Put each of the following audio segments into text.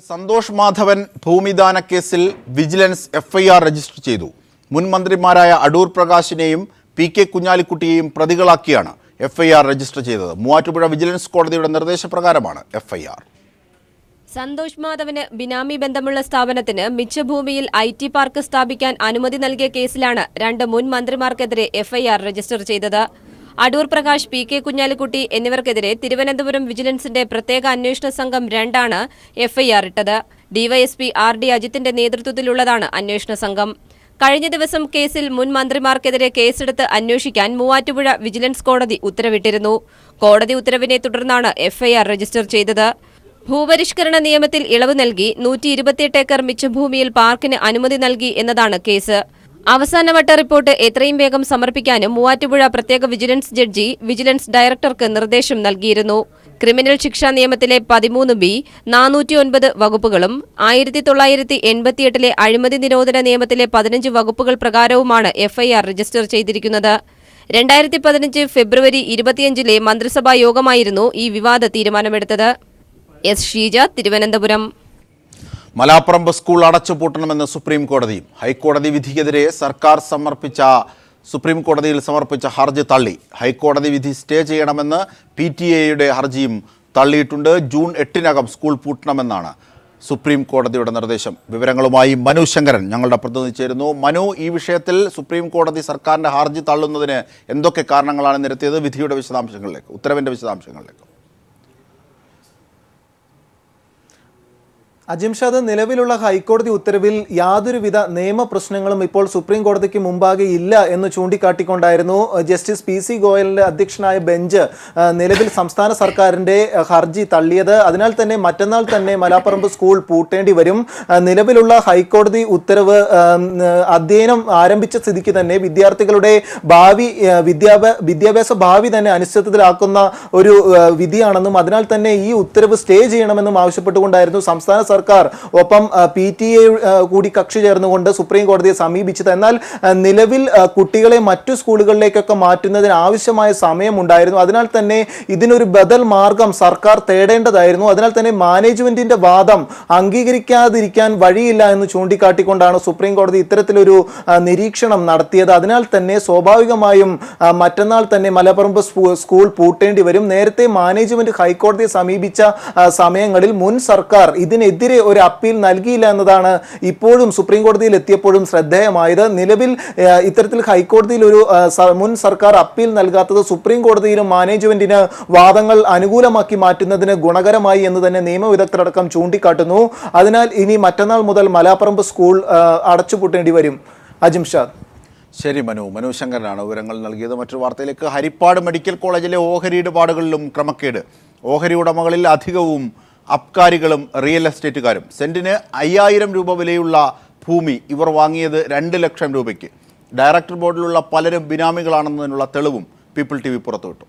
സന്തോഷ് മാധവൻ ഭൂമിദാന കേസിൽ vigilance FIR register ചെയ്തു. മുൻ മന്ത്രിമാരായ അടൂർ പ്രകാശിനെയും പി.കെ. കുഞ്ഞാലിക്കുട്ടിയെയും പ്രതികളാക്കിയാണ് എഫ്ഐആർ രജിസ്റ്റർ ചെയ്തത്. മൂവാറ്റുപുഴ വിജിലൻസ് കോടതിയുടെ നിർദ്ദേശപ്രകാരമാണ് എഫ്ഐആർ. സന്തോഷ് മാധവന് ബിനാമി ബന്ധമുള്ള സ്ഥാപനത്തിന് മിച്ചഭൂമിയിൽ IT പാർക്ക് സ്ഥാപിക്കാൻ അനുമതി നൽകിയ കേസിലാണ് രണ്ട് മുൻ മന്ത്രിമാർക്കെതിരെ എഫ്ഐആർ രജിസ്റ്റർ ചെയ്തത്. അടൂർ പ്രകാശ്, പി.കെ. കുഞ്ഞാലിക്കുട്ടി എന്നിവർക്കെതിരെ തിരുവനന്തപുരം വിജിലൻസിന്റെ പ്രത്യേക അന്വേഷണ സംഘം 2 എഫ്ഐആർ ഇട്ടത്. ഡിവൈഎസ്പി RD അജിത്തിന്റെ നേതൃത്വത്തിലുള്ളതാണ് അന്വേഷണ സംഘം. കഴിഞ്ഞ ദിവസം കേസിൽ മുൻ മന്ത്രിമാർക്കെതിരെ കേസെടുത്ത് അന്വേഷിക്കാൻ മൂവാറ്റുപുഴ വിജിലൻസ് കോടതി ഉത്തരവിട്ടിരുന്നു. കോടതി ഉത്തരവിനെ തുടർന്നാണ് എഫ്ഐആർ രജിസ്റ്റർ ചെയ്തത്. ഭൂപരിഷ്കരണ നിയമത്തിൽ ഇളവ് നൽകി 128 ഏക്കർ മിച്ചഭൂമിയിൽ പാർക്കിന് അനുമതി നൽകി എന്നതാണ് കേസ്. അവസാനവട്ട റിപ്പോർട്ട് എത്രയും വേഗം സമർപ്പിക്കാനും മൂവാറ്റുപുഴ പ്രത്യേക വിജിലൻസ് ജഡ്ജി വിജിലൻസ് ഡയറക്ടർക്ക് നിർദ്ദേശം നൽകിയിരുന്നു. ക്രിമിനൽ ശിക്ഷാ നിയമത്തിലെ 13B, 409 വകുപ്പുകളും 1988 അഴിമതി നിരോധന നിയമത്തിലെ 15 വകുപ്പുകൾ പ്രകാരവുമാണ് എഫ്ഐആർ രജിസ്റ്റർ ചെയ്തിരിക്കുന്നത്. 2015 ഫെബ്രുവരി 25 മന്ത്രിസഭാ യോഗമായിരുന്നു ഈ വിവാദ തീരുമാനമെടുത്തത്. എസ് ഷീജ, തിരുവനന്തപുരം. മലാപ്പറമ്പ് സ്കൂൾ അടച്ചുപൂട്ടണമെന്ന് സുപ്രീം കോടതിയും. ഹൈക്കോടതി വിധിക്കെതിരെ സർക്കാർ സുപ്രീം കോടതിയിൽ സമർപ്പിച്ച ഹർജി തള്ളി. ഹൈക്കോടതി വിധി സ്റ്റേ ചെയ്യണമെന്ന് PTA ഹർജിയും തള്ളിയിട്ടുണ്ട്. ജൂൺ 8 സ്കൂൾ പൂട്ടണമെന്നാണ് സുപ്രീം കോടതിയുടെ നിർദ്ദേശം. വിവരങ്ങളുമായി മനു ശങ്കരൻ ഞങ്ങളുടെ പ്രതിനിധി ചേരുന്നു. മനു, ഈ വിഷയത്തിൽ സുപ്രീം കോടതി സർക്കാരിന്റെ ഹർജി തള്ളുന്നതിന് എന്തൊക്കെ കാരണങ്ങളാണ് നിരത്തിയത്? വിധിയുടെ വിശദാംശങ്ങളിലേക്ക്, ഉത്തരവിന്റെ വിശദാംശങ്ങളിലേക്ക്. അജിംഷാദ്, നിലവിലുള്ള ഹൈക്കോടതി ഉത്തരവിൽ യാതൊരുവിധ നിയമപ്രശ്നങ്ങളും ഇപ്പോൾ സുപ്രീം കോടതിക്ക് മുമ്പാകെ ഇല്ല എന്ന് ചൂണ്ടിക്കാട്ടിക്കൊണ്ടായിരുന്നു ജസ്റ്റിസ് PC ഗോയലിന്റെ അധ്യക്ഷനായ ബെഞ്ച് നിലവിൽ സംസ്ഥാന സർക്കാരിന്റെ ഹർജി തള്ളിയത്. അതിനാൽ തന്നെ മറ്റന്നാൾ തന്നെ മലാപ്പറമ്പ് സ്കൂൾ പൂട്ടേണ്ടി വരും. നിലവിലുള്ള ഹൈക്കോടതി ഉത്തരവ് അധ്യയനം ആരംഭിച്ച സ്ഥിതിക്ക് തന്നെ വിദ്യാർത്ഥികളുടെ ഭാവി വിദ്യാഭ്യാസ ഭാവി തന്നെ അനിശ്ചിതത്തിലാക്കുന്ന ഒരു വിധിയാണെന്നും അതിനാൽ തന്നെ ഈ ഉത്തരവ് സ്റ്റേ ചെയ്യണമെന്നും ആവശ്യപ്പെട്ടുകൊണ്ടായിരുന്നു സംസ്ഥാന സർക്കാർ ഒപ്പം PTA കൂടി കക്ഷി ചേർന്നുകൊണ്ട് സുപ്രീം കോടതിയെ സമീപിച്ചത്. എന്നാൽ നിലവിൽ കുട്ടികളെ മറ്റു സ്കൂളുകളിലേക്കൊക്കെ മാറ്റുന്നതിന് ആവശ്യമായ സമയമുണ്ടായിരുന്നു. അതിനാൽ തന്നെ ഇതിനൊരു ബദൽ മാർഗം സർക്കാർ തേടേണ്ടതായിരുന്നു. അതിനാൽ തന്നെ മാനേജ്മെന്റിന്റെ വാദം അംഗീകരിക്കാതിരിക്കാൻ വഴിയില്ല എന്ന് ചൂണ്ടിക്കാട്ടിക്കൊണ്ടാണ് സുപ്രീം കോടതി ഇത്തരത്തിലൊരു നിരീക്ഷണം നടത്തിയത്. അതിനാൽ തന്നെ സ്വാഭാവികമായും മറ്റന്നാൾ തന്നെ മലപ്പറമ്പ് സ്കൂൾ പൂട്ടേണ്ടി വരും. നേരത്തെ മാനേജ്മെന്റ് ഹൈക്കോടതിയെ സമീപിച്ച സമയങ്ങളിൽ മുൻ സർക്കാർ ഇതിനെതിരെ ഒരു അപ്പീൽ നൽകിയില്ല എന്നതാണ് ഇപ്പോഴും സുപ്രീം കോടതിയിൽ എത്തിയപ്പോഴും ശ്രദ്ധേയമായത്. നിലവിൽ ഇത്തരത്തിൽ ഹൈക്കോടതിയിൽ ഒരു മുൻ സർക്കാർ അപ്പീൽ നൽകാത്തത് സുപ്രീം കോടതിയിലും മാനേജ്മെന്റിന് വാദങ്ങൾ അനുകൂലമാക്കി മാറ്റുന്നതിന് ഗുണകരമായി എന്ന് തന്നെ നിയമവിദഗ്ധരടക്കം ചൂണ്ടിക്കാട്ടുന്നു. അതിനാൽ ഇനി മറ്റന്നാൾ മുതൽ മലാപ്പറമ്പ് സ്കൂൾ അടച്ചുപൂട്ടേണ്ടി വരും. അജിംഷാദ്. ശരി മനു ശങ്കരനാണ് വിവരങ്ങൾ നൽകിയത്. മറ്റൊരു വാർത്തയിലേക്ക്. ഹരിപ്പാട് മെഡിക്കൽ കോളേജിലെ ഓഹരി ഇടപാടുകളിലും ക്രമക്കേട്. ഓഹരി ഉടമകളിൽ അധികവും അബ്കാരികളും റിയൽ എസ്റ്റേറ്റുകാരും. സെന്റിന് 5000 രൂപ വിലയുള്ള ഭൂമി ഇവർ വാങ്ങിയത് 2 ലക്ഷം രൂപയ്ക്ക്. ഡയറക്ടർ ബോർഡിലുള്ള പലരും ബിനാമികളാണെന്നതിനുള്ള തെളിവും പീപ്പിൾ TV പുറത്തുവിട്ടു.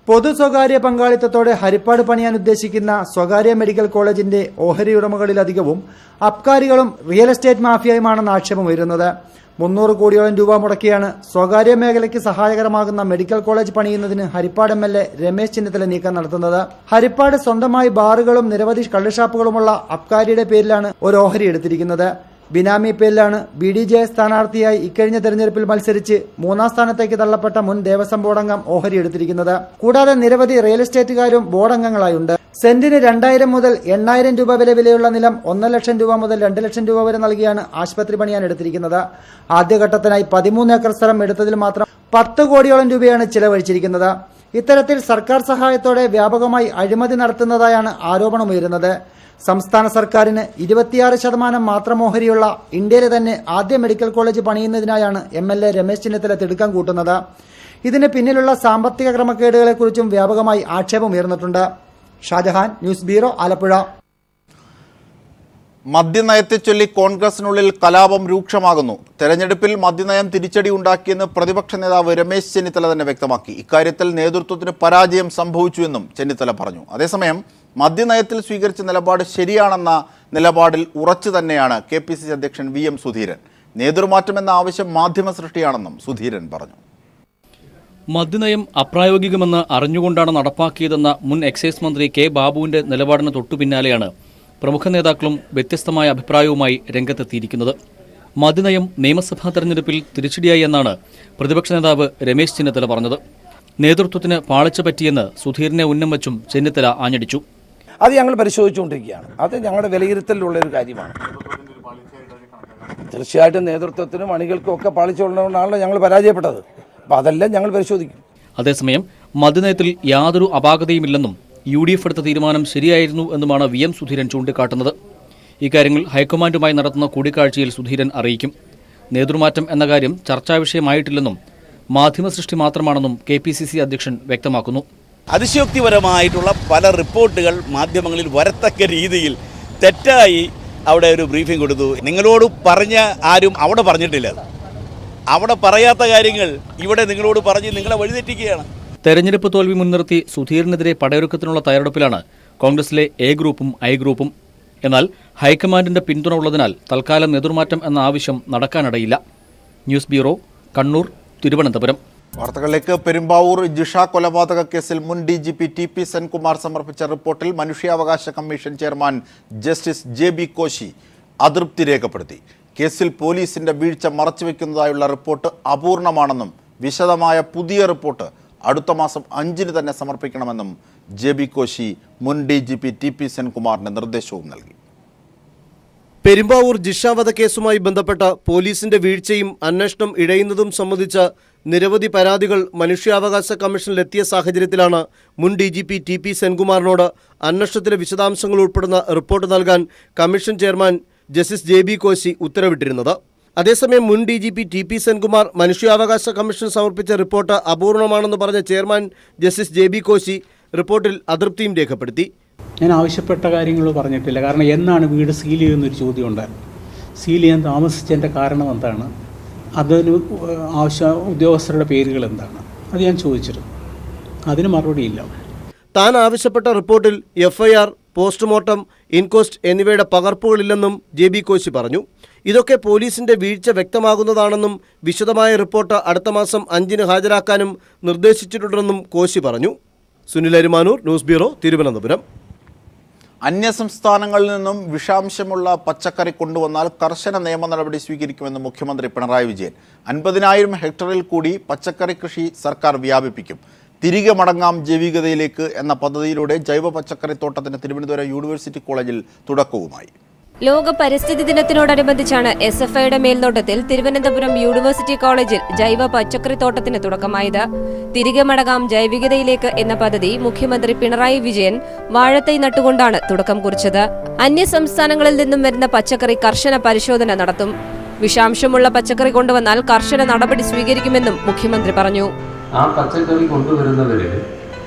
പൊതു സ്വകാര്യ പങ്കാളിത്തത്തോടെ ഹരിപ്പാട് പണിയാൻ ഉദ്ദേശിക്കുന്ന സ്വകാര്യ മെഡിക്കൽ കോളേജിന്റെ ഓഹരി ഉടമകളിലധികവും അബ്കാരികളും റിയൽ എസ്റ്റേറ്റ് മാഫിയയുമാണെന്ന് ആക്ഷേപം വരുന്നത്. 300 കോടിയോളം രൂപ മുടക്കിയാണ് സ്വകാര്യ മേഖലയ്ക്ക് സഹായകരമാകുന്ന മെഡിക്കൽ കോളേജ് പണിയുന്നതിന് ഹരിപ്പാട് MLA രമേശ് ചെന്നിത്തല നീക്കം നടത്തുന്നത്. ഹരിപ്പാട് സ്വന്തമായി ബാറുകളും നിരവധി കള്ളുഷാപ്പുകളുമുള്ള അബ്കാരിയുടെ പേരിലാണ് ഒരു ഓഹരി എടുത്തിരിക്കുന്നത്. ബിനാമി പേരിലാണ് BDJ സ്ഥാനാർത്ഥിയായി ഇക്കഴിഞ്ഞ തെരഞ്ഞെടുപ്പിൽ മത്സരിച്ച് 3ാം സ്ഥാനത്തേക്ക് തള്ളപ്പെട്ട മുൻ ദേവസ്വം ബോർഡംഗം ഓഹരി എടുത്തിരിക്കുന്നത്. കൂടാതെ നിരവധി റിയൽ എസ്റ്റേറ്റുകാരും ബോർഡംഗങ്ങളായുണ്ട്. സെന്റിന് 2000 മുതൽ 8000 രൂപ വിലയുള്ള നിലം 1 ലക്ഷം രൂപ മുതൽ 2 ലക്ഷം രൂപ വരെ നൽകിയാണ് ആശുപത്രി പണിയാൻ എടുത്തിരിക്കുന്നത്. ആദ്യഘട്ടത്തിനായി 13 ഏക്കർ സ്ഥലം എടുത്തതിൽ മാത്രം 10 കോടിയോളം രൂപയാണ് ചിലവഴിച്ചിരിക്കുന്നത്. ഇത്തരത്തിൽ സർക്കാർ സഹായത്തോടെ വ്യാപകമായി അഴിമതി നടത്തുന്നതായാണ് ആരോപണമുയരുന്നത്. സംസ്ഥാന സർക്കാരിന് 26% മാത്രം ഓഹരിയുള്ള ഇന്ത്യയിലെ തന്നെ ആദ്യ മെഡിക്കൽ കോളേജ് പണിയുന്നതിനായാണ് MLA രമേശ് ചെന്നിത്തല തിടുക്കം കൂട്ടുന്നത്. ഇതിന് പിന്നിലുള്ള സാമ്പത്തിക ക്രമക്കേടുകളെക്കുറിച്ചും വ്യാപകമായി ആക്ഷേപം ഉയർന്നിട്ടുണ്ട്. Shajahan, news bureau, Alappuzha. മദ്യനയത്തെ ചൊല്ലി കോൺഗ്രസിനുള്ളിൽ കലാപം രൂക്ഷമാകുന്നു. തെരഞ്ഞെടുപ്പിൽ മദ്യനയം തിരിച്ചടി ഉണ്ടാക്കിയെന്ന് പ്രതിപക്ഷ നേതാവ് രമേശ് ചെന്നിത്തല തന്നെ വ്യക്തമാക്കി. ഇക്കാര്യത്തിൽ നേതൃത്വത്തിന് പരാജയം സംഭവിച്ചുവെന്നും ചെന്നിത്തല പറഞ്ഞു. അതേസമയം മദ്യനയത്തിൽ സ്വീകരിച്ച നിലപാട് ശരിയാണെന്ന നിലപാടിൽ ഉറച്ചു തന്നെയാണ് KPCC അധ്യക്ഷൻ VM സുധീരൻ. നേതൃമാറ്റമെന്ന ആവശ്യം മാധ്യമ സൃഷ്ടിയാണെന്നും സുധീരൻ പറഞ്ഞു. മദ്യനയം അപ്രായോഗികമെന്ന് അറിഞ്ഞുകൊണ്ടാണ് നടപ്പാക്കിയതെന്ന മുൻ എക്സൈസ് മന്ത്രി കെ ബാബുവിന്റെ നിലപാടിന് തൊട്ടുപിന്നാലെയാണ് പ്രമുഖ നേതാക്കളും വ്യത്യസ്തമായ അഭിപ്രായവുമായി രംഗത്തെത്തിയിരിക്കുന്നത്. മദ്യനയം നിയമസഭാ തെരഞ്ഞെടുപ്പിൽ തിരിച്ചടിയായി എന്നാണ് പ്രതിപക്ഷ നേതാവ് രമേശ് ചെന്നിത്തല പറഞ്ഞത്. നേതൃത്വത്തിന് പാളിച്ച പറ്റിയെന്ന് സുധീരനെ ഉന്നം വച്ചും ചെന്നിത്തല ആഞ്ഞടിച്ചു. അത് ഞങ്ങൾ പരിശോധിച്ചുകൊണ്ടിരിക്കുകയാണ്. അത് ഞങ്ങളുടെ വിലയിരുത്തലിലുള്ളൊരു കാര്യമാണ്. തീർച്ചയായിട്ടും നേതൃത്വത്തിനും അണികൾക്കും ഒക്കെ പാളിച്ചുള്ളതുകൊണ്ടാണല്ലോ ഞങ്ങൾ പരാജയപ്പെട്ടത്. അപ്പോൾ അതെല്ലാം ഞങ്ങൾ പരിശോധിക്കും. അതേസമയം മദ്യനയത്തിൽ യാതൊരു അപാകതയുമില്ലെന്നും UDF എടുത്ത തീരുമാനം ശരിയായിരുന്നു എന്നുമാണ് VM സുധീരൻ ചൂണ്ടിക്കാട്ടുന്നത്. ഇക്കാര്യങ്ങൾ ഹൈക്കമാൻഡുമായി നടത്തുന്ന കൂടിക്കാഴ്ചയിൽ സുധീരൻ അറിയിക്കും. നേതൃമാറ്റം എന്ന കാര്യം ചർച്ചാ വിഷയമായിട്ടില്ലെന്നും മാധ്യമ സൃഷ്ടി മാത്രമാണെന്നും KPCC അധ്യക്ഷൻ വ്യക്തമാക്കുന്നു. അതിശയോക്തിപരമായിട്ടുള്ള പല റിപ്പോർട്ടുകൾ മാധ്യമങ്ങളിൽ വരത്തക്ക രീതിയിൽ തെറ്റായി അവിടെ ഒരു ബ്രീഫിംഗ് കൊടുത്തു. നിങ്ങളോട് പറഞ്ഞ ആരും അവിടെ പറഞ്ഞിട്ടില്ല. അവിടെ പറയാത്ത കാര്യങ്ങൾ ഇവിടെ നിങ്ങളോട് പറഞ്ഞ് നിങ്ങളെ വഴിതെറ്റിക്കുകയാണ്. തെരഞ്ഞെടുപ്പ് തോൽവി മുൻനിർത്തി സുധീറിനെതിരെ പടയൊരുക്കത്തിനുള്ള തയ്യാറെടുപ്പിലാണ് കോൺഗ്രസിലെ A ഗ്രൂപ്പും I ഗ്രൂപ്പും. എന്നാൽ ഹൈക്കമാൻഡിന്റെ പിന്തുണ ഉള്ളതിനാൽ തൽക്കാലം നേതൃമാറ്റം എന്ന ആവശ്യം നടക്കാനിടയില്ല. News bureau, Kannur, Thiruvananthapuram. വാർത്തകളിലേക്ക്. പെരുമ്പാവൂർ ജിഷ കൊലപാതക കേസിൽ മുൻ DGP TP സെൻകുമാർ സമർപ്പിച്ച റിപ്പോർട്ടിൽ മനുഷ്യാവകാശ commission chairman justice JB Koshy അതൃപ്തി രേഖപ്പെടുത്തി. കേസിൽ പോലീസിന്റെ വീഴ്ച മറച്ചുവെക്കുന്നതായുള്ള റിപ്പോർട്ട് അപൂർണമാണെന്നും വിശദമായ പുതിയ റിപ്പോർട്ട് അടുത്ത മാസം 5-ന് തന്നെ സമർപ്പിക്കണമെന്നും JB കോശി മുൻ DGP TP സെൻകുമാറിന് നിർദ്ദേശവും നൽകി. പെരുമ്പാവൂർ ജിഷ വധക്കേസുമായി ബന്ധപ്പെട്ട പോലീസിന്റെ വീഴ്ചയും അന്വേഷണം ഇഴയുന്നതും സംബന്ധിച്ച നിരവധി പരാതികൾ മനുഷ്യാവകാശ കമ്മീഷനിലെത്തിയ സാഹചര്യത്തിലാണ് മുൻ DGP TP സെൻകുമാറിനോട് അന്വേഷണത്തിലെ വിശദാംശങ്ങൾ ഉൾപ്പെടുന്ന റിപ്പോർട്ട് നൽകാൻ commission chairman justice JB Koshy ഉത്തരവിട്ടിരുന്നത്. അതേസമയം മുൻ DGP TP സെൻകുമാർ മനുഷ്യാവകാശ കമ്മീഷൻ സമർപ്പിച്ച റിപ്പോർട്ട് അപൂർണമാണെന്ന് പറഞ്ഞ ചെയർമാൻ ജസ്റ്റിസ് JB കോശി റിപ്പോർട്ടിൽ അതൃപ്തിയും രേഖപ്പെടുത്തി. ഞാൻ ആവശ്യപ്പെട്ട കാര്യങ്ങൾ പറഞ്ഞിട്ടില്ല. കാരണം എന്നാണ് വീട് സീൽ ചെയ്യുന്നൊരു ചോദ്യം ഉണ്ടായിരുന്നു. സീൽ ചെയ്യാൻ താമസിച്ചതിൻ്റെ കാരണം എന്താണ്, അതിന് ഉദ്യോഗസ്ഥരുടെ പേരുകൾ എന്താണ്, അത് ഞാൻ ചോദിച്ചിരുന്നു. അതിന് മറുപടിയില്ല. താൻ ആവശ്യപ്പെട്ട റിപ്പോർട്ടിൽ FIR, പോസ്റ്റ്മോർട്ടം, ഇൻക്വസ്റ്റ് എന്നിവയുടെ പകർപ്പുകളില്ലെന്നും JB കോശി പറഞ്ഞു. ഇതൊക്കെ പോലീസിന്റെ വീഴ്ച വ്യക്തമാകുന്നതാണെന്നും വിശദമായ റിപ്പോർട്ട് അടുത്ത മാസം 5-ന് ഹാജരാക്കാനും നിർദ്ദേശിച്ചിട്ടുണ്ടെന്നും കോശി പറഞ്ഞു. Sunil Arimanoor, news bureau, Thiruvananthapuram. അന്യസംസ്ഥാനങ്ങളിൽ നിന്നും വിഷാംശമുള്ള പച്ചക്കറി കൊണ്ടുവന്നാൽ കർശന നിയമ നടപടി സ്വീകരിക്കുമെന്ന് മുഖ്യമന്ത്രി പിണറായി വിജയൻ. 50,000 ഹെക്ടറിൽ കൂടി പച്ചക്കറി കൃഷി സർക്കാർ വ്യാപിപ്പിക്കും. തിരികെ മടങ്ങാം ജൈവികതയിലേക്ക് എന്ന പദ്ധതിയിലൂടെ ജൈവ പച്ചക്കറി തോട്ടത്തിന് തിരുവനന്തപുരം യൂണിവേഴ്സിറ്റി കോളേജിൽ തുടക്കവുമായി. ലോക പരിസ്ഥിതി ദിനത്തിനോടനുബന്ധിച്ചാണ് SFIയുടെ മേൽനോട്ടത്തിൽ തിരുവനന്തപുരം യൂണിവേഴ്സിറ്റി കോളേജിൽ ജൈവ പച്ചക്കറി തോട്ടത്തിന് തുടക്കമായത്. തിരികെ മടങ്ങാം ജൈവികതയിലേക്ക് എന്ന പദ്ധതി മുഖ്യമന്ത്രി പിണറായി വിജയൻ വാഴത്തൈ നട്ടുകൊണ്ടാണ് തുടക്കം കുറിച്ചത്. അന്യ സംസ്ഥാനങ്ങളിൽ നിന്നും വരുന്ന പച്ചക്കറി കർശന പരിശോധന നടത്തും. വിഷാംശമുള്ള പച്ചക്കറി കൊണ്ടുവന്നാൽ കർശന നടപടി സ്വീകരിക്കുമെന്നും മുഖ്യമന്ത്രി പറഞ്ഞു. ആ പച്ചക്കറി കൊണ്ടുവരുന്നവര്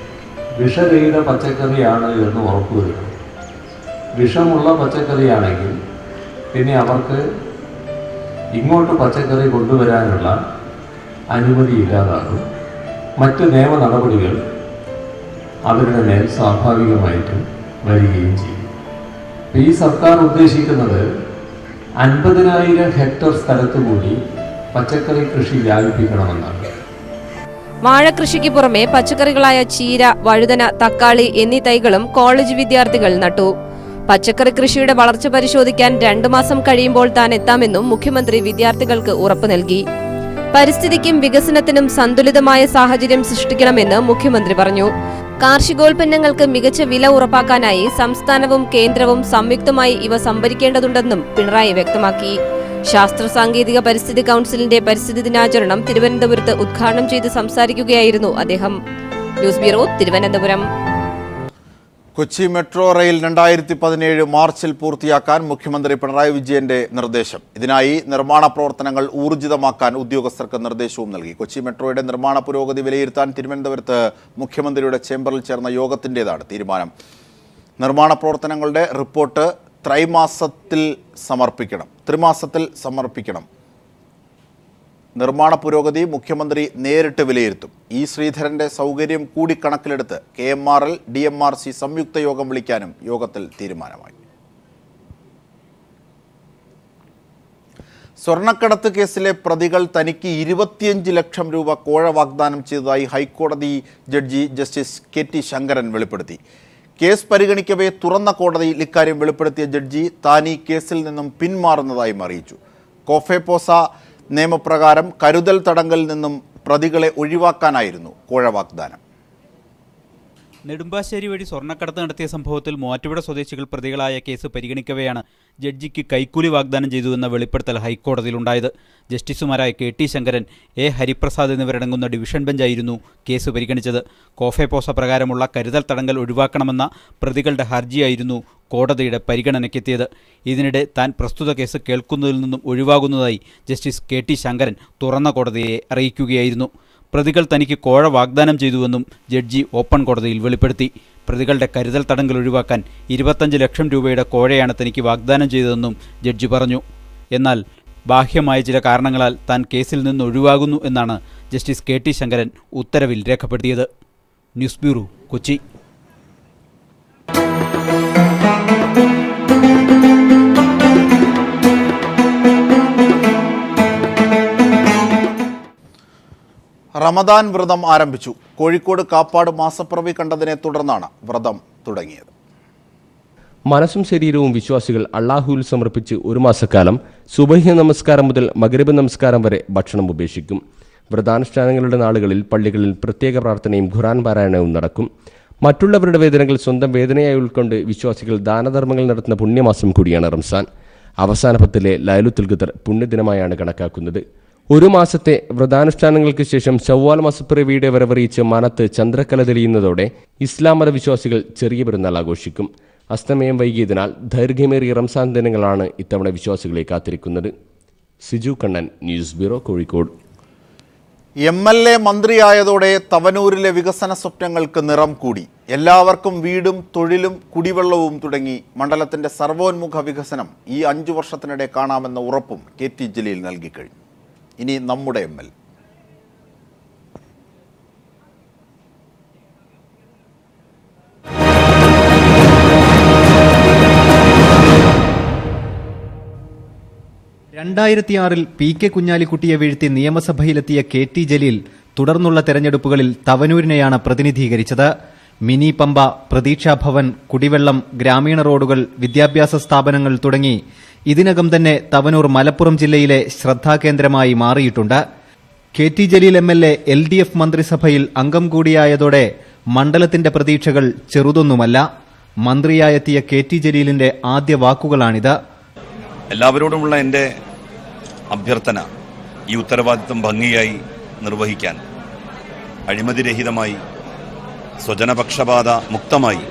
വിഷരഹിത പച്ചക്കറിയാണ് എന്ന് ഉറപ്പുവരുത്തും. വിഷമുള്ള പച്ചക്കറിയാണെങ്കിൽ പിന്നെ അവർക്ക് ഇങ്ങോട്ട് പച്ചക്കറി കൊണ്ടുവരാനുള്ള അനുമതി ഇല്ലാതാകും. മറ്റ് നിയമ നടപടികൾ അവരുടെ മേൽ സ്വാഭാവികമായിട്ടും വരികയും ചെയ്യും. ഈ സർക്കാർ ഉദ്ദേശിക്കുന്നത് 50,000 ഹെക്ടർ സ്ഥലത്ത് കൂടി പച്ചക്കറി കൃഷി വ്യാപിപ്പിക്കണമെന്നാണ്. വാഴകൃഷിക്ക് പുറമെ പച്ചക്കറികളായ ചീര, വഴുതന, തക്കാളി എന്നീ തൈകളും കോളേജ് വിദ്യാർത്ഥികൾ നട്ടു. പച്ചക്കറി കൃഷിയുടെ വളർച്ച പരിശോധിക്കാൻ 2 മാസം കഴിയുമ്പോൾ താൻ എത്താമെന്നും മുഖ്യമന്ത്രി വിദ്യാർത്ഥികൾക്ക് ഉറപ്പു നൽകി. പരിസ്ഥിതിക്കും വികസനത്തിനും സന്തുലിതമായ സാഹചര്യം സൃഷ്ടിക്കണമെന്ന് മുഖ്യമന്ത്രി പറഞ്ഞു. കാർഷികോൽപ്പന്നങ്ങൾക്ക് മികച്ച വില ഉറപ്പാക്കാനായി സംസ്ഥാനവും കേന്ദ്രവും സംയുക്തമായി ഇവ സംഭരിക്കേണ്ടതുണ്ടെന്നും പിണറായി വ്യക്തമാക്കി. ശാസ്ത്ര സാങ്കേതിക പരിസ്ഥിതി കൗൺസിലിന്റെ പരിസ്ഥിതി ദിനാചരണം തിരുവനന്തപുരത്ത് ഉദ്ഘാടനം ചെയ്ത് സംസാരിക്കുകയായിരുന്നു അദ്ദേഹം. News bureau, Thiruvananthapuram. Kochi metro rail 2017 മാർച്ചിൽ പൂർത്തിയാക്കാൻ മുഖ്യമന്ത്രി പിണറായി വിജയന്റെ നിർദ്ദേശം. ഇതിനായി നിർമ്മാണ പ്രവർത്തനങ്ങൾ ഊർജിതമാക്കാൻ ഉദ്യോഗസ്ഥർക്ക് നിർദ്ദേശവും നൽകി. കൊച്ചി മെട്രോയുടെ നിർമ്മാണ പുരോഗതി വിലയിരുത്താൻ തിരുവനന്തപുരത്ത് മുഖ്യമന്ത്രിയുടെ ചേംബറിൽ ചേർന്ന യോഗത്തിൻ്റെതാണ് തീരുമാനം. നിർമ്മാണ പ്രവർത്തനങ്ങളുടെ റിപ്പോർട്ട് ത്രിമാസത്തിൽ സമർപ്പിക്കണം. നിർമ്മാണ പുരോഗതി മുഖ്യമന്ത്രി നേരിട്ട് വിലയിരുത്തും. ശ്രീധരന്റെ സൗകര്യം കൂടി കണക്കിലെടുത്ത് KMRL DMRC സംയുക്ത യോഗം വിളിക്കാനും യോഗത്തിൽ തീരുമാനമായി. സ്വർണ്ണക്കടത്ത് കേസിലെ പ്രതികൾ തനിക്ക് 25 ലക്ഷം രൂപ കോഴ വാഗ്ദാനം ചെയ്തതായി ഹൈക്കോടതി ജഡ്ജി ജസ്റ്റിസ് KT ശങ്കരൻ വെളിപ്പെടുത്തി. കേസ് പരിഗണിക്കവേ തുറന്ന കോടതിയിൽ ഇക്കാര്യം വെളിപ്പെടുത്തിയ ജഡ്ജി താൻ ഈ കേസിൽ നിന്നും പിന്മാറുന്നതായും അറിയിച്ചു. കോഫെപോസ നിയമപ്രകാരം കരുതൽ തടങ്കലിൽ നിന്നും പ്രതികളെ ഒഴിവാക്കാനായിരുന്നു കോഴ വാഗ്ദാനം. നെടുമ്പാശ്ശേരി വഴി സ്വർണ്ണക്കടത്ത് നടത്തിയ സംഭവത്തിൽ മൂവാറ്റുപുഴ സ്വദേശികൾ പ്രതികളായ കേസ് പരിഗണിക്കവെയാണ് ജഡ്ജിക്ക് കൈക്കൂലി വാഗ്ദാനം ചെയ്തുവെന്ന വെളിപ്പെടുത്തൽ ഹൈക്കോടതിയിലുണ്ടായത്. ജസ്റ്റിസുമാരായ KT ശങ്കരൻ, A ഹരിപ്രസാദ് എന്നിവരടങ്ങുന്ന ഡിവിഷൻ ബെഞ്ചായിരുന്നു കേസ് പരിഗണിച്ചത്. കോഫെപോസ പ്രകാരമുള്ള കരുതൽ തടങ്കൽ ഒഴിവാക്കണമെന്ന പ്രതികളുടെ ഹർജിയായിരുന്നു കോടതിയുടെ പരിഗണനയ്ക്കെത്തിയത്. ഇതിനിടെ താൻ പ്രസ്തുത കേസ് കേൾക്കുന്നതിൽ നിന്നും ഒഴിവാകുന്നതായി ജസ്റ്റിസ് KT ശങ്കരൻ തുറന്ന കോടതിയെ അറിയിക്കുകയായിരുന്നു. പ്രതികൾ തനിക്ക് കോഴ വാഗ്ദാനം ചെയ്തുവെന്നും ജഡ്ജി ഓപ്പൺ കോടതിയിൽ വെളിപ്പെടുത്തി. പ്രതികളുടെ കരുതൽ തടങ്കൽ ഒഴിവാക്കാൻ 25 ലക്ഷം രൂപയുടെ കോഴയാണ് തനിക്ക് വാഗ്ദാനം ചെയ്തതെന്നും ജഡ്ജി പറഞ്ഞു. എന്നാൽ ബാഹ്യമായ ചില കാരണങ്ങളാൽ താൻ കേസിൽ നിന്ന് ഒഴിവാകുന്നു എന്നാണ് ജസ്റ്റിസ് KT ശങ്കരൻ ഉത്തരവിൽ രേഖപ്പെടുത്തിയത്. News bureau, Kochi. റമദാൻ വ്രതം ആരംഭിച്ചു. കോഴിക്കോട് കാപ്പാട് മാസപ്പിറവി കണ്ടതിനെ തുടർന്നാണ് വ്രതം തുടങ്ങിയത്. മനസ്സും ശരീരവും വിശ്വാസികൾ അള്ളാഹുവിൽ സമർപ്പിച്ച് ഒരു മാസക്കാലം സുബഹി നമസ്കാരം മുതൽ മഗ്രിബ് നമസ്കാരം വരെ ഭക്ഷണം ഉപേക്ഷിക്കും. വ്രതാനുഷ്ഠാനങ്ങളുടെ നാളുകളിൽ പള്ളികളിൽ പ്രത്യേക പ്രാർത്ഥനയും ഖുർആൻ പാരായണവും നടക്കും. മറ്റുള്ളവരുടെ വേദനകൾ സ്വന്തം വേദനയായി ഉൾക്കൊണ്ട് വിശ്വാസികൾ ദാനധർമ്മങ്ങൾ നടത്തുന്ന പുണ്യമാസം കൂടിയാണ് റംസാൻ. അവസാന പത്തിലെ ലൈലത്തുൽ ഖദർ പുണ്യദിനമായാണ് കണക്കാക്കുന്നത്. ഒരു മാസത്തെ വ്രതാനുഷ്ഠാനങ്ങൾക്ക് ശേഷം ശവ്വാൽ മാസപ്പിറവിയുടെ വരവറിയിച്ച് മനത്ത് ചന്ദ്രക്കല തെളിയുന്നതോടെ ഇസ്ലാം മതവിശ്വാസികൾ ചെറിയ പെരുന്നാൾ ആഘോഷിക്കും. അസ്തമയം വൈകിയതിനാൽ ദൈർഘ്യമേറിയ റംസാൻ ദിനങ്ങളാണ് ഇത്തവണ വിശ്വാസികളെ കാത്തിരിക്കുന്നത്. Siju Kannan, news bureau, Kozhikode. MLA മന്ത്രിയായതോടെ തവനൂരിലെ വികസന സ്വപ്നങ്ങൾക്ക് നിറം കൂടി. എല്ലാവർക്കും വീടും തൊഴിലും കുടിവെള്ളവും തുടങ്ങി മണ്ഡലത്തിന്റെ സർവോന്മുഖ വികസനം ഈ 5 വർഷത്തിനിടെ കാണാമെന്ന ഉറപ്പും KT ജലീൽ നൽകിക്കഴിഞ്ഞു. ഇനി നമ്മുടെ MLA. PK കുഞ്ഞാലിക്കുട്ടിയെ വീഴ്ത്തി നിയമസഭയിലെത്തിയ KT ജലീൽ തുടർന്നുള്ള തെരഞ്ഞെടുപ്പുകളിൽ തവനൂരിനെയാണ് പ്രതിനിധീകരിച്ചത്. മിനി പമ്പ, പ്രതീക്ഷാഭവൻ, കുടിവെള്ളം, ഗ്രാമീണ റോഡുകൾ, വിദ്യാഭ്യാസ സ്ഥാപനങ്ങൾ തുടങ്ങി ഇതിനകം തന്നെ തവനൂർ മലപ്പുറം ജില്ലയിലെ ശ്രദ്ധാകേന്ദ്രമായി മാറിയിട്ടുണ്ട്. KT ജലീൽ MLA LDF മന്ത്രിസഭയിൽ അംഗം കൂടിയായതോടെ മണ്ഡലത്തിന്റെ പ്രതീക്ഷകൾ ചെറുതൊന്നുമല്ല. മന്ത്രിയായെത്തിയ KT ജലീലിന്റെ ആദ്യ വാക്കുകളാണിത്. എല്ലാവരോടുമുള്ള എൻ്റെ അഭ്യർത്ഥന ഈ ഉത്തരവാദിത്വം ഭംഗിയായി നിർവഹിക്കാൻ, അഴിമതിരഹിതമായി, സ്വജനപക്ഷപാത മുക്തമായി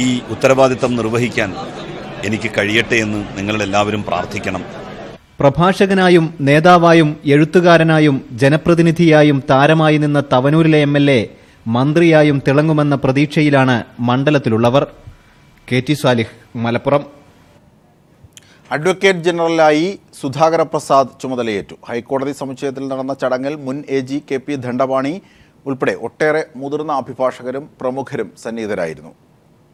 ഈ ഉത്തരവാദിത്വം നിർവഹിക്കാൻ എനിക്ക് കഴിയട്ടെ എന്ന് നിങ്ങളെല്ലാവരും പ്രാർത്ഥിക്കണം. പ്രഭാഷകനായും നേതാവായും എഴുത്തുകാരനായും ജനപ്രതിനിധിയായും താരമായി നിന്ന തവനൂരിലെ MLA മന്ത്രിയായും തിളങ്ങുമെന്ന പ്രതീക്ഷയിലാണ് മണ്ഡലത്തിലുള്ളവർ. KT സാലിഹ്, മലപ്പുറം. അഡ്വക്കേറ്റ് ജനറലായി സുധാകര പ്രസാദ് ചുമതലയേറ്റു. ഹൈക്കോടതി സമുച്ചയത്തിൽ നടന്ന ചടങ്ങിൽ മുൻ AG KP ധണ്ടപാണി ഉൾപ്പെടെ ഒട്ടേറെ മുതിർന്ന അഭിഭാഷകരും പ്രമുഖരും സന്നിഹിതരായിരുന്നു.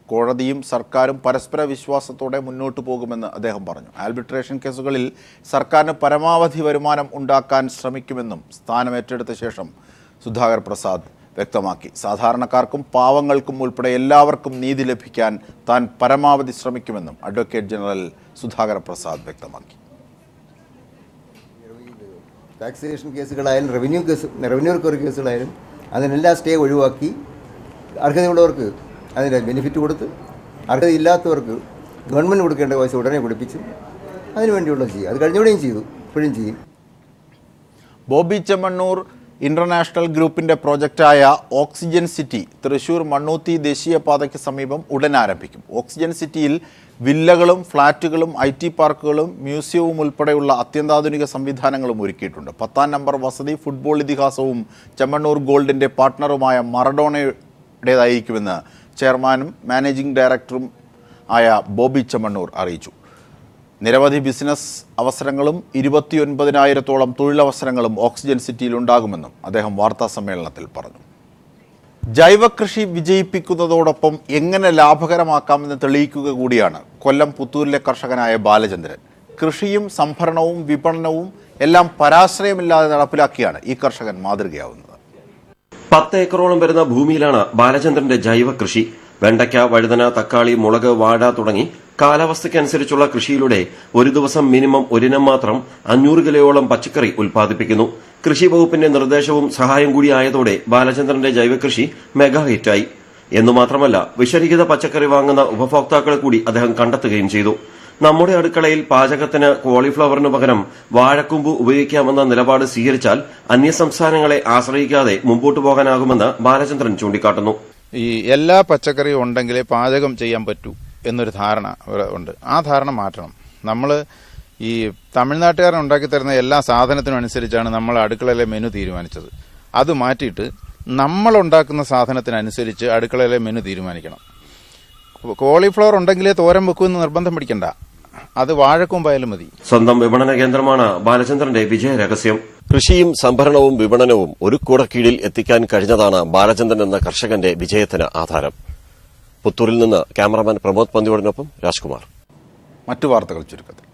കോടതിയും സർക്കാരും പരസ്പര വിശ്വാസത്തോടെ മുന്നോട്ടു പോകുമെന്ന് അദ്ദേഹം പറഞ്ഞു. ആർബിട്രേഷൻ കേസുകളിൽ സർക്കാരിന് പരമാവധി വരുമാനം ഉണ്ടാക്കാൻ ശ്രമിക്കുമെന്നും സ്ഥാനമേറ്റെടുത്ത ശേഷം സുധാകർ പ്രസാദ് വ്യക്തമാക്കി. സാധാരണക്കാർക്കും പാവങ്ങൾക്കും ഉൾപ്പെടെ എല്ലാവർക്കും നീതി ലഭിക്കാൻ താൻ പരമാവധി ശ്രമിക്കുമെന്നും അഡ്വക്കേറ്റ് ജനറൽ സുധാകർ പ്രസാദ് വ്യക്തമാക്കി. ടാക്സേഷൻ കേസുകളായാലും റവന്യൂ റിക്കവറി കേസുകളായാലും അതിനെല്ലാം സ്റ്റേ ഒഴിവാക്കി അർഹതയുള്ളവർക്ക് അതിൻ്റെ ബെനിഫിറ്റ് കൊടുത്ത് അർഹതയില്ലാത്തവർക്ക് ഗവൺമെൻറ് കൊടുക്കേണ്ട പൈസ ഉടനെ കൊടുപ്പിച്ചു അതിനുവേണ്ടിയുള്ളത് ചെയ്യും. അത് കഴിഞ്ഞുകൂടെയും ചെയ്തു, ഇപ്പോഴും ചെയ്യും. ബോബി ചെമ്മണ്ണൂർ ഇന്റർനാഷണൽ ഗ്രൂപ്പിന്റെ പ്രോജക്റ്റായ ഓക്സിജൻ സിറ്റി തൃശൂർ മണ്ണൂത്തി ദേശീയപാതയ്ക്ക് സമീപം ഉടൻ ആരംഭിക്കും. ഓക്സിജൻ സിറ്റിയിൽ വില്ലകളും ഫ്ളാറ്റുകളും IT പാർക്കുകളും മ്യൂസിയവും ഉൾപ്പെടെയുള്ള അത്യന്താധുനിക സംവിധാനങ്ങളും ഒരുക്കിയിട്ടുണ്ട്. 10ാം നമ്പർ വസതി ഫുട്ബോൾ ഇതിഹാസവും ചെമ്മണ്ണൂർ ഗോൾഡിന്റെ പാർട്ട്ണറുമായ മറഡോണയുടേതായിരിക്കുമെന്ന് ചെയർമാനും മാനേജിംഗ് ഡയറക്ടറും ആയ ബോബി ചെമ്മണ്ണൂർ അറിയിച്ചു. നിരവധി ബിസിനസ് അവസരങ്ങളും 29,000-ഓളം തൊഴിലവസരങ്ങളും ഓക്സിജൻ സിറ്റിയിൽ ഉണ്ടാകുമെന്നും അദ്ദേഹം വാർത്താസമ്മേളനത്തിൽ പറഞ്ഞു. ജൈവകൃഷി വിജയിപ്പിക്കുന്നതോടൊപ്പം എങ്ങനെ ലാഭകരമാക്കാമെന്ന് തെളിയിക്കുക കൂടിയാണ് കൊല്ലം പുത്തൂരിലെ കർഷകനായ ബാലചന്ദ്രൻ. കൃഷിയും സംഭരണവും വിപണനവും എല്ലാം പരാശ്രയമില്ലാതെ നടപ്പിലാക്കിയാണ് ഈ കർഷകൻ മാതൃകയാവുന്നത്. 10 ഏക്കറോളം വരുന്ന ഭൂമിയിലാണ് ബാലചന്ദ്രന്റെ ജൈവ കൃഷി. വെണ്ടയ്ക്ക, വഴുതന, തക്കാളി, മുളക്, വാഴ തുടങ്ങി കാലാവസ്ഥയ്ക്കനുസരിച്ചുള്ള കൃഷിയിലൂടെ ഒരു ദിവസം മിനിമം ഒരിനം മാത്രം 500 കിലോയോളം പച്ചക്കറി ഉൽപ്പാദിപ്പിക്കുന്നു. കൃഷി വകുപ്പിന്റെ നിർദ്ദേശവും സഹായം കൂടി ആയതോടെ ബാലചന്ദ്രന്റെ ജൈവകൃഷി മെഗാ ഹിറ്റായി. എന്നുമാത്രമല്ല, വിഷരഹിത പച്ചക്കറി വാങ്ങുന്ന ഉപഭോക്താക്കളെ കൂടി അദ്ദേഹം കണ്ടെത്തുകയും ചെയ്തു. നമ്മുടെ അടുക്കളയിൽ പാചകത്തിന് കോളിഫ്ലവറിന് പകരം വാഴക്കൂമ്പ് ഉപയോഗിക്കാമെന്ന നിലപാട് സ്വീകരിച്ചാൽ അന്യസംസ്ഥാനങ്ങളെ ആശ്രയിക്കാതെ മുമ്പോട്ടു പോകാനാകുമെന്ന് ബാലചന്ദ്രൻ ചൂണ്ടിക്കാട്ടുന്നു. ഈ എല്ലാ പച്ചക്കറിയും ഉണ്ടെങ്കിലേ പാചകം ചെയ്യാൻ പറ്റൂ എന്നൊരു ധാരണ ഉണ്ട്. ആ ധാരണ മാറ്റണം. നമ്മൾ ഈ തമിഴ്നാട്ടുകാരൻ ഉണ്ടാക്കി തരുന്ന എല്ലാ സാധനത്തിനും അനുസരിച്ചാണ് നമ്മൾ അടുക്കളയിലെ മെനു തീരുമാനിച്ചത്. അത് മാറ്റിയിട്ട് നമ്മൾ ഉണ്ടാക്കുന്ന സാധനത്തിനനുസരിച്ച് അടുക്കളയിലെ മെനു തീരുമാനിക്കണം. കോളിഫ്ലവർ ഉണ്ടെങ്കിലേ തോരൻ വെക്കുമെന്ന് നിർബന്ധം പിടിക്കണ്ട, അത് വാഴക്കൂമ്പായാലും മതി. സ്വന്തം വിപണന കേന്ദ്രമാണ് ബാലചന്ദ്രന്റെ വിജയ രഹസ്യം. കൃഷിയും സംഭരണവും വിപണനവും ഒരു കുടക്കീഴിൽ എത്തിക്കാൻ കഴിഞ്ഞതാണ് ബാലചന്ദ്രൻ എന്ന കർഷകന്റെ വിജയത്തിന് ആധാരം. പുത്തൂരിൽ നിന്ന് ക്യാമറാമാൻ പ്രമോദ് പന്തിയോടിനൊപ്പം രാജ്കുമാർ. മറ്റു വാർത്തകൾ ചുരുക്കത്തിൽ.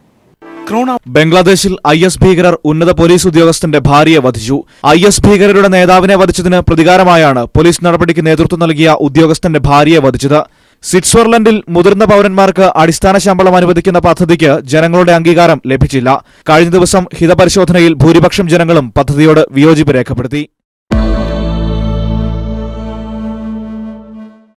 ബംഗ്ലാദേശിൽ IS ഭീകരർ ഉന്നത പോലീസ് ഉദ്യോഗസ്ഥന്റെ ഭാര്യയെ വധിച്ചു. IS ഭീകരരുടെ നേതാവിനെ വധിച്ചതിന് പ്രതികാരമായാണ് പോലീസ് നടപടിക്ക് നേതൃത്വം നൽകിയ ഉദ്യോഗസ്ഥന്റെ ഭാര്യയെ വധിച്ചത്. സ്വിറ്റ്സർലൻഡിൽ മുതിർന്ന പൌരന്മാർക്ക് അടിസ്ഥാന ശമ്പളം അനുവദിക്കുന്ന പദ്ധതിക്ക് ജനങ്ങളുടെ അംഗീകാരം ലഭിച്ചില്ല. കഴിഞ്ഞ ദിവസം ഹിതപരിശോധനയിൽ ഭൂരിപക്ഷം ജനങ്ങളും പദ്ധതിയോട് വിയോജിപ്പ് രേഖപ്പെടുത്തി.